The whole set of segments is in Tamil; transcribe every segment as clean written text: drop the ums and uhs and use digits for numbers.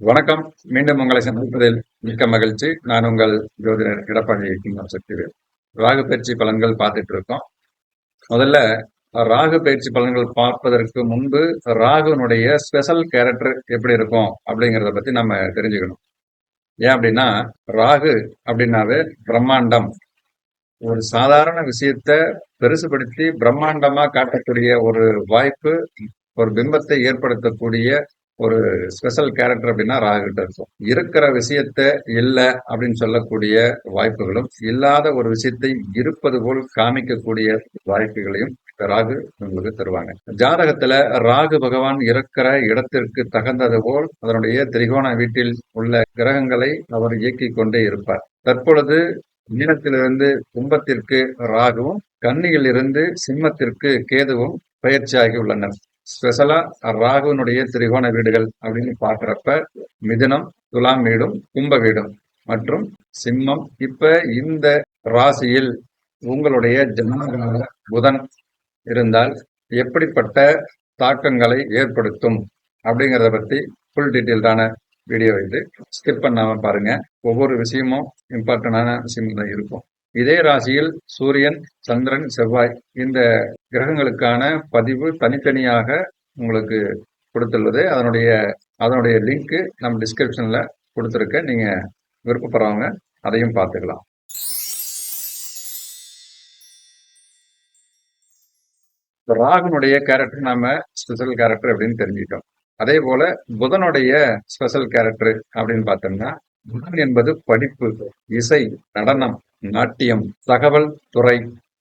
வணக்கம். மீண்டும் உங்களை சந்திப்பதில் மிக்க மகிழ்ச்சி. நான் உங்கள் ஜோதிடர் எடப்பாடி சக்திவேல். ராகு பயிற்சி பலன்கள் பார்த்துட்டு இருக்கோம். முதல்ல ராகு பயிற்சி பலன்கள் பார்ப்பதற்கு முன்பு ராகுனுடைய ஸ்பெஷல் கேரக்டர் எப்படி இருக்கும் அப்படிங்கிறத பத்தி நம்ம தெரிஞ்சுக்கணும். ஏன் அப்படின்னா, ராகு அப்படின்னாவே பிரம்மாண்டம். ஒரு சாதாரண விஷயத்த பெருசுபடுத்தி பிரம்மாண்டமா காட்டக்கூடிய ஒரு வாய்ப்பு, ஒரு பிம்பத்தை ஏற்படுத்தக்கூடிய ஒரு ஸ்பெஷல் கேரக்டர் அப்படின்னா ராகுகிட்ட இருக்கும். இருக்கிற விஷயத்த இல்ல அப்படின்னு சொல்லக்கூடிய வாய்ப்புகளும், இல்லாத ஒரு விஷயத்தை இருப்பது போல் காமிக்கக்கூடிய வாய்ப்புகளையும் ராகு உங்களுக்கு தருவாங்க. ஜாதகத்துல ராகு பகவான் இருக்கிற இடத்திற்கு தகுந்தது போல் அதனுடைய திரிகோண வீட்டில் உள்ள கிரகங்களை அவர் இயக்கிக் கொண்டே இருப்பார். தற்பொழுது மீனத்திலிருந்து கும்பத்திற்கு ராகுவும், கன்னியிலிருந்து சிம்மத்திற்கு கேதுவும் பயிற்சியாகி உள்ளனர். ஸ்பெஷலா ராகுனுடைய திரிகோண வீடுகள் அப்படின்னு பாக்குறப்ப மிதுனம், துலாம் வீடும், கும்ப வீடும் மற்றும் சிம்மம். இப்ப இந்த ராசியில் உங்களுடைய ஜனநாயக புதன் இருந்தால் எப்படிப்பட்ட தாக்கங்களை ஏற்படுத்தும் அப்படிங்கிறத பத்தி ஃபுல் டீட்டெயில்டான வீடியோ இது ஸ்கிப் பண்ணாம பாருங்க. ஒவ்வொரு விஷயமும் இம்பார்ட்டன்டான விஷயம் தான் இருக்கும். இதே ராசியில் சூரியன், சந்திரன், செவ்வாய் இந்த கிரகங்களுக்கான பதிவு தனித்தனியாக உங்களுக்கு கொடுத்துள்ளது. அதனுடைய லிங்க் நம்ம டிஸ்கிரிப்ஷன்ல கொடுத்துருக்கேன். நீங்க விருப்பப்படுறவங்க அதையும் பார்த்துக்கலாம். ராகுனுடைய கேரக்டர் நாம ஸ்பெஷல் கேரக்டர் அப்படின்னு தெரிஞ்சுக்கிட்டோம். அதே போல புதனுடைய ஸ்பெஷல் கேரக்டர் அப்படின்னு பார்த்தோம்னா, புதன் என்பது படிப்பு, இசை, நடனம், நாட்டியம், தகவல் துறை,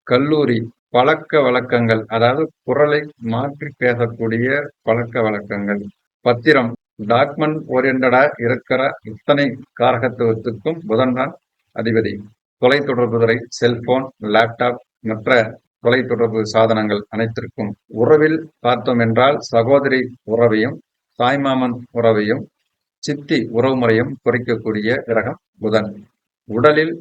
கல்லூரி, பழக்க வழக்கங்கள், அதாவது குரலை மாற்றி பேசக்கூடிய பழக்க வழக்கங்கள், பத்திரம், டாக்குமெண்ட் ஓரியன்டா இருக்கிற இத்தனை காரகத்துவத்துக்கும் புதன் தான் அதிபதி. தொலைத்தொடர்பு துறை, செல்போன், லேப்டாப் மற்ற தொலைத்தொடர்பு சாதனங்கள் அனைத்திற்கும். உறவில் பார்த்தோம் என்றால் சகோதரி உறவையும், தாய்மாமன் உறவையும், சித்தி உறவுமுறையும் குறிக்கக்கூடிய கிரகம் புதன். உடலில்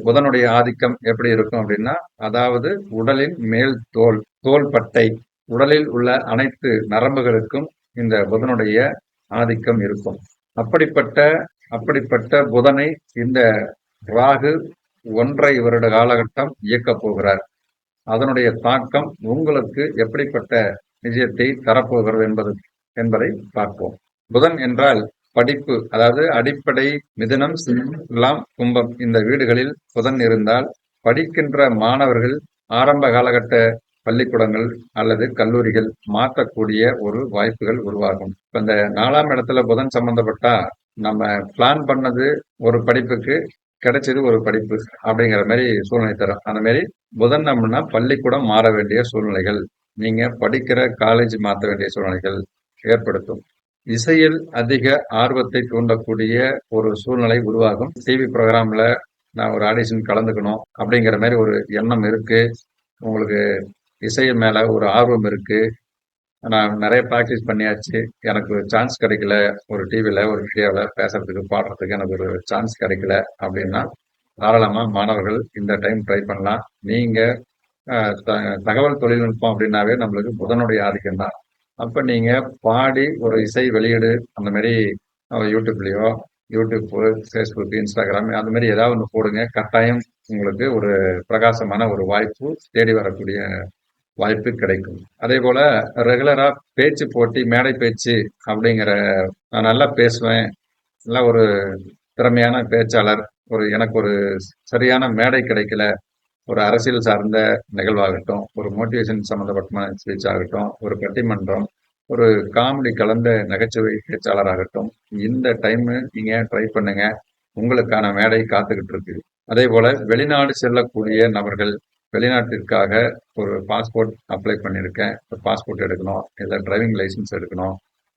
புதனுடைய ஆதிக்கம் எப்படி இருக்கும் அப்படின்னா, அதாவது உடலின் மேல் தோல், தோள்பட்டை, உடலில் உள்ள அனைத்து நரம்புகளுக்கும் இந்த புதனுடைய ஆதிக்கம் இருக்கும். அப்படிப்பட்ட புதனை இந்த ராகு 1.5 வருட காலகட்டம் இயக்கப் போகிறார். அதனுடைய தாக்கம் உங்களுக்கு எப்படிப்பட்ட நிஜத்தை தரப்போகிறது என்பதை பார்ப்போம். புதன் என்றால் படிப்பு, அதாவது அடிப்படை மிதுனம், சிம்மம், துலாம், கும்பம் இந்த வீடுகளில் புதன் இருந்தால் படிக்கின்ற மாணவர்கள் ஆரம்ப காலகட்ட பள்ளிக்கூடங்கள் அல்லது கல்லூரிகள் மாற்றக்கூடிய ஒரு வாய்ப்புகள் உருவாகும். இப்ப இந்த 4ஆம் இடத்துல புதன் சம்பந்தப்பட்டா நம்ம பிளான் பண்ணது ஒரு படிப்புக்கு கிடைச்சது ஒரு படிப்பு அப்படிங்கிற மாதிரி சூழ்நிலை தரும். அந்த மாதிரி புதன் நம்மனா பள்ளிக்கூடம் மாற வேண்டிய சூழ்நிலைகள், நீங்க படிக்கிற காலேஜ் மாற்ற வேண்டிய சூழ்நிலைகள் ஏற்படுத்தும். இசையில் அதிக ஆர்வத்தை தூண்டக்கூடிய ஒரு சூழ்நிலை உருவாகும். டிவி ப்ரோக்ராம்ல நான் ஒரு ஆடிஷன் கலந்துக்கணும் அப்படிங்கிற மாதிரி ஒரு எண்ணம் இருக்கு, உங்களுக்கு இசையின் மேல ஒரு ஆர்வம் இருக்கு, நான் நிறைய ப்ராக்டிஸ் பண்ணியாச்சு, எனக்கு சான்ஸ் கிடைக்கல, ஒரு டிவில ஒரு மீடியாவில் பேசுறதுக்கு பாடுறதுக்கு எனக்கு ஒரு சான்ஸ் கிடைக்கல அப்படின்னா தாராளமா மாணவர்கள் இந்த டைம் ட்ரை பண்ணலாம். நீங்க தகவல் தொழில்நுட்பம் அப்படின்னாவே நம்மளுக்கு புதனுடைய ஆதிக்கம் தான். அப்ப நீங்க பாடி ஒரு இசை வெளியீடு அந்த மாதிரி யூடியூப்லயோ, யூடியூப், ஃபேஸ்புக், இன்ஸ்டாகிராம் அந்த மாதிரி ஏதாவது ஒன்று போடுங்க. கட்டாயம் உங்களுக்கு ஒரு பிரகாசமான ஒரு வாய்ப்பு தேடி வரக்கூடிய வாய்ப்பு கிடைக்கும். அதே போல ரெகுலரா பேச்சு போட்டி, மேடை பேச்சு அப்படிங்கிற, நான் நல்லா பேசுவேன், நல்லா ஒரு திறமையான பேச்சாளர், எனக்கு ஒரு சரியான மேடை கிடைக்கல, ஒரு அரசியல் சார்ந்த நிகழ்வாகட்டும், ஒரு மோட்டிவேஷன் சம்பந்தப்பட்ட ஸ்பீச் ஆகட்டும், ஒரு பட்டிமன்றம், ஒரு காமெடி கலந்த நகைச்சுவை பேச்சாளராகட்டும், இந்த டைம் நீங்க ட்ரை பண்ணுங்க, உங்களுக்கான மேடை காத்துக்கிட்டு இருக்கு. அதே போல வெளிநாடு செல்லக்கூடிய நபர்கள், வெளிநாட்டிற்காக ஒரு பாஸ்போர்ட் அப்ளை பண்ணியிருக்கேன், பாஸ்போர்ட் எடுக்கணும், இல்லை டிரைவிங் லைசன்ஸ் எடுக்கணும்,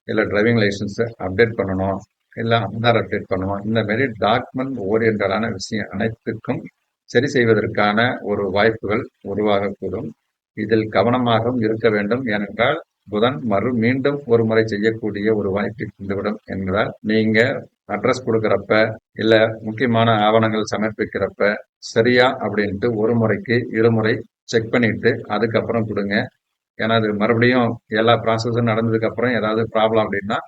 இல்லை டிரைவிங் லைசன்ஸ் அப்டேட் பண்ணணும், இல்லை ஆதார் அப்டேட் பண்ணணும், இந்த மாதிரி டாக்குமெண்ட் ஓரியன்டான விஷயம் அனைத்துக்கும் சரி செய்வதற்கான ஒரு வாய்ப்புகள் உருவாகக்கூடும். இதில் கவனமாகவும் இருக்க வேண்டும். ஏனென்றால் புதன் மீண்டும் ஒரு முறை செய்யக்கூடிய ஒரு வாய்ப்பு இருந்துவிடும் என்பதால் நீங்க அட்ரஸ் கொடுக்கறப்ப இல்ல முக்கியமான ஆவணங்கள் சமர்ப்பிக்கிறப்ப சரியா அப்படின்ட்டு ஒரு முறைக்கு இருமுறை செக் பண்ணிட்டு அதுக்கப்புறம் கொடுங்க. ஏன்னா அது மறுபடியும் எல்லா ப்ராசஸும் நடந்ததுக்கு அப்புறம் ஏதாவது ப்ராப்ளம் அப்படின்னா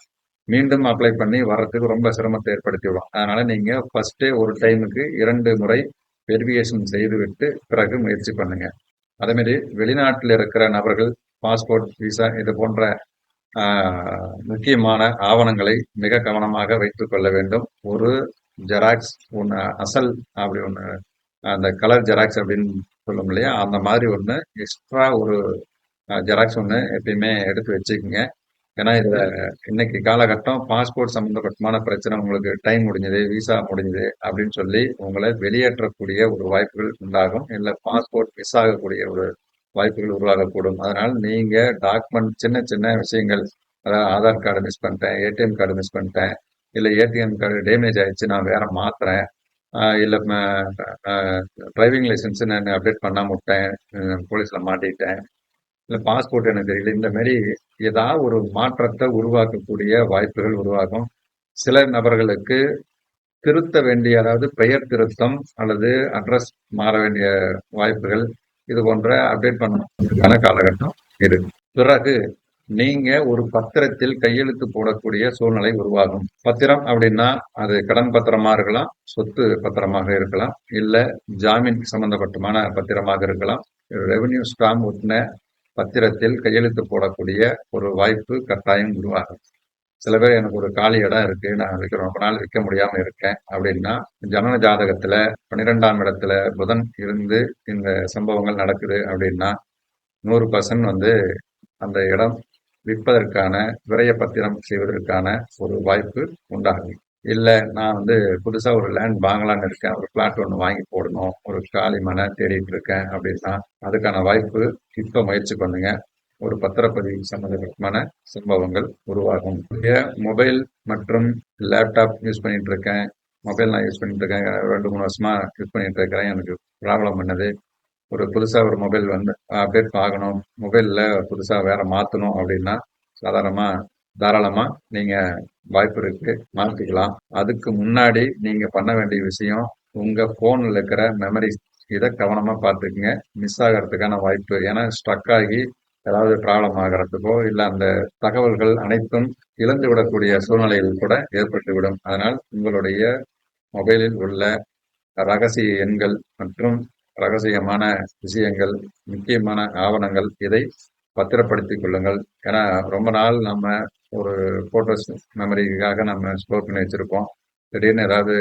மீண்டும் அப்ளை பண்ணி வர்றதுக்கு ரொம்ப சிரமத்தை ஏற்படுத்தி விடும். அதனால நீங்க ஃபர்ஸ்ட்டே ஒரு டைமுக்கு 2 முறை வெரிஃபிகேஷன் செய்துவிட்டு பிறகு முயற்சி பண்ணுங்க. அதே மாரி வெளிநாட்டில் இருக்கிற நபர்கள் பாஸ்போர்ட், விசா இது போன்ற முக்கியமான ஆவணங்களை மிக கவனமாக வைத்துக் கொள்ள வேண்டும். ஒரு ஜெராக்ஸ் ஒன்று அசல் அப்படி ஒன்று அந்த கலர் ஜெராக்ஸ் அப்படின்னு சொல்லும் இல்லையா அந்த மாதிரி ஒன்று எக்ஸ்ட்ரா ஒரு ஜெராக்ஸ் ஒன்று எப்பயுமே எடுத்து வச்சுக்கோங்க. ஏன்னா இதுல இன்னைக்கு காலகட்டம் பாஸ்போர்ட் சம்பந்தப்பட்டமான பிரச்சனை உங்களுக்கு டைம் முடிஞ்சது விசா முடிஞ்சது அப்படின்னு சொல்லி உங்களை வெளியேற்றக்கூடிய ஒரு வாய்ப்புகள் உண்டாகும். இல்லை பாஸ்போர்ட் மிஸ் ஆகக்கூடிய ஒரு வாய்ப்புகள் உருவாகக்கூடும். அதனால் நீங்க டாக்குமெண்ட் சின்ன சின்ன விஷயங்கள் அதாவது ஆதார் கார்டு மிஸ் பண்ணிட்டேன், ஏடிஎம் கார்டு மிஸ் பண்ணிட்டேன், இல்லை ஏடிஎம் கார்டு டேமேஜ் ஆயிடுச்சு நான் வேற மாத்துறேன், இல்லை டிரைவிங் லைசன்ஸ் நான் அப்டேட் பண்ணாம விட்டேன், போலீஸ்ல மாட்டிட்டேன், இல்ல பாஸ்போர்ட் எனக்கு தெரியல. இந்த மாதிரி ஏதாவது ஒரு மாற்றத்தை உருவாக்கக்கூடிய வாய்ப்புகள் உருவாகும். சில நபர்களுக்கு திருத்த வேண்டிய அதாவது பெயர் திருத்தம் அல்லது அட்ரஸ் மாற வேண்டிய வாய்ப்புகள் இது போன்ற அப்டேட் பண்ண காலகட்டம் இருக்கு. பிறகு நீங்க ஒரு பத்திரத்தில் கையெழுத்து போடக்கூடிய சூழ்நிலை உருவாகும். பத்திரம் அப்படின்னா அது கடன் பத்திரமா இருக்கலாம், சொத்து பத்திரமாக இருக்கலாம், இல்ல ஜாமீன் சம்பந்தப்பட்டமான பத்திரமாக இருக்கலாம். ரெவென்யூ ஸ்டாம்ப் ஒட்டின பத்திரத்தில் கையெழுத்து போடக்கூடிய ஒரு வாய்ப்பு கட்டாயம் உருவாகும். சில பேர் எனக்கு ஒரு காலி இடம் இருக்கு, நான் ரொம்ப நாள் விற்க முடியாம இருக்கேன் அப்படின்னா ஜனன ஜாதகத்துல 12ஆம் இடத்துல புதன் இருந்து இந்த சம்பவங்கள் நடக்குது அப்படின்னா 100% அந்த இடம் விற்பதற்கான விரைய பத்திரம் செய்வதற்கான ஒரு வாய்ப்பு உண்டாகும். இல்ல நான் புதுசா ஒரு லேண்ட் வாங்கலான்னு இருக்கேன், ஒரு பிளாட் ஒன்று வாங்கி போடணும், ஒரு காலி மனை தேடிட்டு இருக்கேன் அப்படின்னா அதுக்கான வாய்ப்பு இப்ப முயற்சி பண்ணுங்க. ஒரு பத்திரப்பதிவு சம்பந்தமான சம்பவங்கள் உருவாகும். மொபைல் மற்றும் லேப்டாப் யூஸ் பண்ணிட்டு இருக்கேன், மொபைல் நான் யூஸ் பண்ணிட்டு இருக்கேன், 2-3 வருஷமா யூஸ் பண்ணிட்டு இருக்கிறேன், எனக்கு ப்ராப்ளம் பண்ணுது, ஒரு புதுசா ஒரு மொபைல் அப்டேட் ஆகணும், மொபைல்ல புதுசா வேற மாத்தணும் அப்படின்னா தாராளமா நீங்க வாய்ப்பு இருக்கு, மாத்திக்கலாம். அதுக்கு முன்னாடி நீங்க பண்ண வேண்டிய விஷயம் உங்க போன்ல இருக்கிற மெமரிஸ் இதை கவனமா பார்த்துக்குங்க. மிஸ் ஆகிறதுக்கான வாய்ப்பு, ஏன்னா ஸ்ட்ரக் ஆகி ஏதாவது ப்ராப்ளம் ஆகிறதுக்கோ இல்ல அந்த தகவல்கள் அனைத்தும் இழந்து விடக்கூடிய சூழ்நிலைகள் கூட ஏற்பட்டுவிடும். அதனால் உங்களுடைய மொபைலில் உள்ள ரகசிய எண்கள் மற்றும் ரகசியமான விஷயங்கள், முக்கியமான ஆவணங்கள் இதை பத்திரப்படுத்திக் கொள்ளுங்கள். ஏன்னா ரொம்ப நாள் நம்ம ஒரு போட்டோஸ் மெமரிக்காக நம்ம ஸ்டோர் பண்ணி வச்சிருப்போம். திடீர்னு ஏதாவது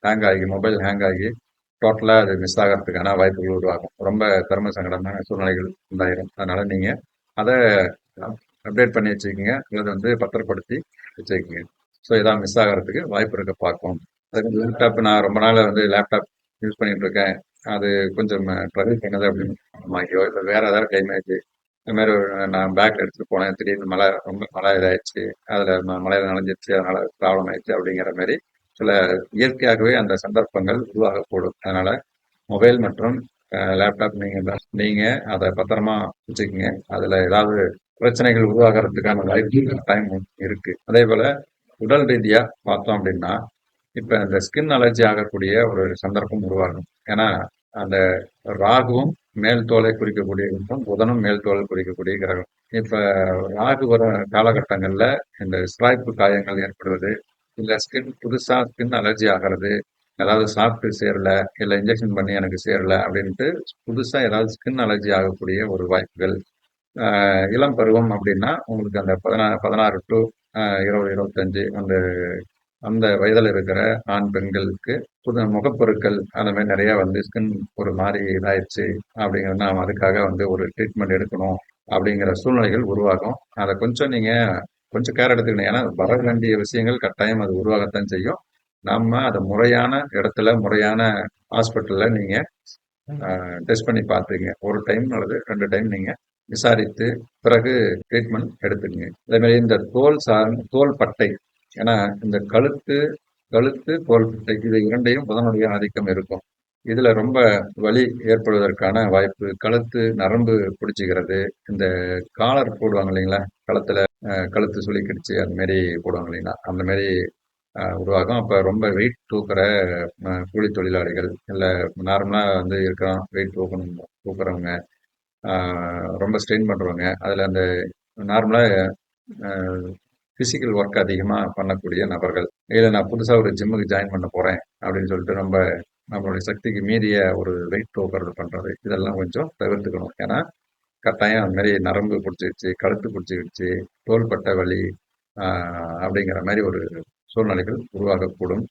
ஹேங் ஆகி மொபைல் ஹேங் ஆகி டோட்டலா அது மிஸ் ஆகிறதுக்கான வாய்ப்புகள் உருவாகும். ரொம்ப தர்ம சங்கடமான சூழ்நிலைகள் உண்டாயிரும். அதனால நீங்க அதை அப்டேட் பண்ணி வச்சுக்கோங்க, அல்லது பத்திரப்படுத்தி வச்சுக்கோங்க. ஸோ இதான் மிஸ் ஆகிறதுக்கு வாய்ப்பு இருக்க பார்க்கும். அதுக்கு லேப்டாப் நான் ரொம்ப நாள் லேப்டாப் யூஸ் பண்ணிட்டு இருக்கேன், அது கொஞ்சம் ட்ரபிள் பண்ணது அப்படின்னு வாங்கியோ இல்லை வேற ஏதாவது டேமேஜ் இந்த மாதிரி நான் பேக் எடுத்துட்டு போனேன், திடீர்னு மழை ரொம்ப மழை இதாயிடுச்சு, அதுல மழையில நனைஞ்சிருச்சு, அதனால ப்ராப்ளம் ஆயிடுச்சு அப்படிங்கிற மாதிரி சில இயற்கையாகவே அந்த சந்தர்ப்பங்கள் உருவாகக்கூடும். அதனால மொபைல் மற்றும் லேப்டாப் நீங்க அதை பத்திரமா வச்சுக்கோங்க. அதுல ஏதாவது பிரச்சனைகள் உருவாகிறதுக்கான வாய்ப்பு டைம் இருக்கு. அதே போல உடல் ரீதியா பார்த்தோம் அப்படின்னா இப்ப இந்த ஸ்கின் அலர்ஜி ஆகக்கூடிய ஒரு சந்தர்ப்பம் உருவாகும். ஏன்னா அந்த ராகுவும் மேல் தோலை குறிக்கக்கூடிய கிரகம், புதனும் மேல் தோலை குறிக்கக்கூடிய கிரகம். இப்ப ராகு வர காலகட்டங்கள்ல இந்த சிராய்ப்பு காயங்கள் ஏற்படுவது, இல்ல புதுசா ஸ்கின் அலர்ஜி ஆகிறது, ஏதாவது சாப்பிட்டு சேரல, இல்ல இன்ஜெக்ஷன் பண்ணி எனக்கு சேரல அப்படின்ட்டு புதுசா ஏதாவது ஸ்கின் அலர்ஜி ஆகக்கூடிய ஒரு வாய்ப்புகள். இளம் பருவம் அப்படின்னா உங்களுக்கு அந்த 16 டு 20, 25 அந்த அந்த வயதில் இருக்கிற ஆண் பெண்களுக்கு புது முகப்பொருட்கள் அந்த மாதிரி நிறைய ஸ்கின் ஒரு மாதிரி இதாயிடுச்சு அப்படிங்கிறது நாம் அதுக்காக ஒரு ட்ரீட்மெண்ட் எடுக்கணும் அப்படிங்கிற சூழ்நிலைகள் உருவாகும். அதை கொஞ்சம் நீங்க கொஞ்சம் கேர் எடுத்துக்கணும். ஏன்னா வர வேண்டிய விஷயங்கள் கட்டாயம் அது உருவாகத்தான் செய்யும். நம்ம அதை முறையான இடத்துல முறையான ஹாஸ்பிட்டல்ல நீங்க டெஸ்ட் பண்ணி பார்த்துங்க. ஒரு டைம் அல்லது 2 டைம் நீங்க விசாரித்து பிறகு ட்ரீட்மெண்ட் எடுத்துக்கங்க. அதே மாதிரி இந்த தோல் பட்டை, ஏன்னா இந்த கழுத்து தோல் பட்டை இது இரண்டையும் புதனுடைய ஆதிக்கம் இருக்கும். இதுல ரொம்ப வலி ஏற்படுவதற்கான வாய்ப்பு, கழுத்து நரம்பு பிடிச்சிக்கிறது, இந்த காலர் போடுவாங்க இல்லைங்களா கழுத்துல, கழுத்து சுளிக்கிடுச்சு அந்த மாதிரி போடுவாங்க இல்லைங்களா அந்த மாதிரி உருவாகும். அப்ப ரொம்ப வெயிட் தூக்குற கூலி தொழிலாளிகள் இல்ல நார்மலா இருக்கிறோம் வெயிட் தூக்குறவங்க, ரொம்ப ஸ்ட்ரெயின் பண்றவங்க, அதுல அந்த நார்மலா பிசிக்கல் ஒர்க் அதிகமாக பண்ணக்கூடிய நபர்கள். இல்லை நான் புதுசாக ஒரு ஜிம்முக்கு ஜாயின் பண்ண போகிறேன் அப்படின்னு சொல்லிட்டு நம்மளுடைய சக்திக்கு மீறிய ஒரு வெயிட் தூக்குறது பண்ணுறது, இதெல்லாம் கொஞ்சம் தவிர்த்துக்கணும். ஏன்னா கட்டாயம் அந்த மாதிரி நரம்பு பிடிச்சிக்கிச்சு, கழுத்து பிடிச்சிக்கிச்சு, தோள்பட்டை வலி அப்படிங்கிற மாதிரி ஒரு சூழ்நிலைகள் உருவாகக்கூடும்.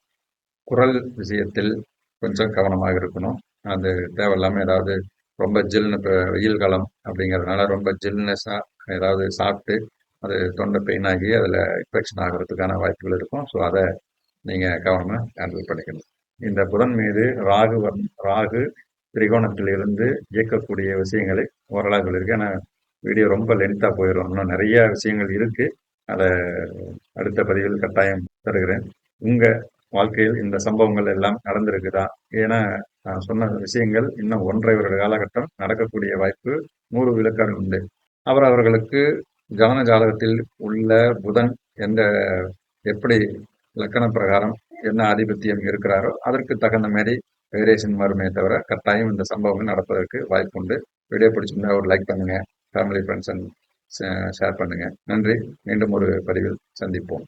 குரல் விஷயத்தில் கொஞ்சம் கவனமாக இருக்கணும். அது தேவையில்லாமல் ஏதாவது ரொம்ப ஜில்னு, இப்போ வெயில் காலம் அப்படிங்கிறதுனால ரொம்ப ஜில்னஸாக ஏதாவது சாப்பிட்டு அது தொண்டை பெயின் ஆகி அதில் இன்ஃபெக்ஷன் ஆகிறதுக்கான வாய்ப்புகள் இருக்கும். ஸோ அதை நீங்கள் கவனமாக ஹேண்டில் பண்ணிக்கணும். இந்த புதன் மீது ராகு திரிகோணத்திலிருந்து இயக்கக்கூடிய விஷயங்களை ஓரளவு இருக்கு. ஏன்னா வீடியோ ரொம்ப லென்த்தாக போயிடும், இன்னும் நிறைய விஷயங்கள் இருக்கு. அதை அடுத்த பதிவில் கட்டாயம் தருகிறேன். உங்க வாழ்க்கையில் இந்த சம்பவங்கள் எல்லாம் நடந்திருக்குதா? ஏன்னா நான் சொன்ன விஷயங்கள் இன்னும் 1½ வருட காலகட்டம் நடக்கக்கூடிய வாய்ப்பு 100 விழுக்காடு உண்டு. அவர்களுக்கு ஜனன ஜாதகத்தில் உள்ள புதன் எந்த எப்படி லக்கண பிரகாரம் என்ன ஆதிபத்தியம் இருக்கிறாரோ அதற்கு தகுந்த மாதிரி வேரியேஷன் வருமே தவிர கட்டாயம் இந்த சம்பவங்கள் நடப்பதற்கு வாய்ப்பு உண்டு. வீடியோ பிடிச்சிருந்தா ஒரு லைக் பண்ணுங்க, ஃபேமிலி ஃப்ரெண்ட்ஸ் ஷேர் பண்ணுங்க. நன்றி. மீண்டும் ஒரு பதிவில் சந்திப்போம்.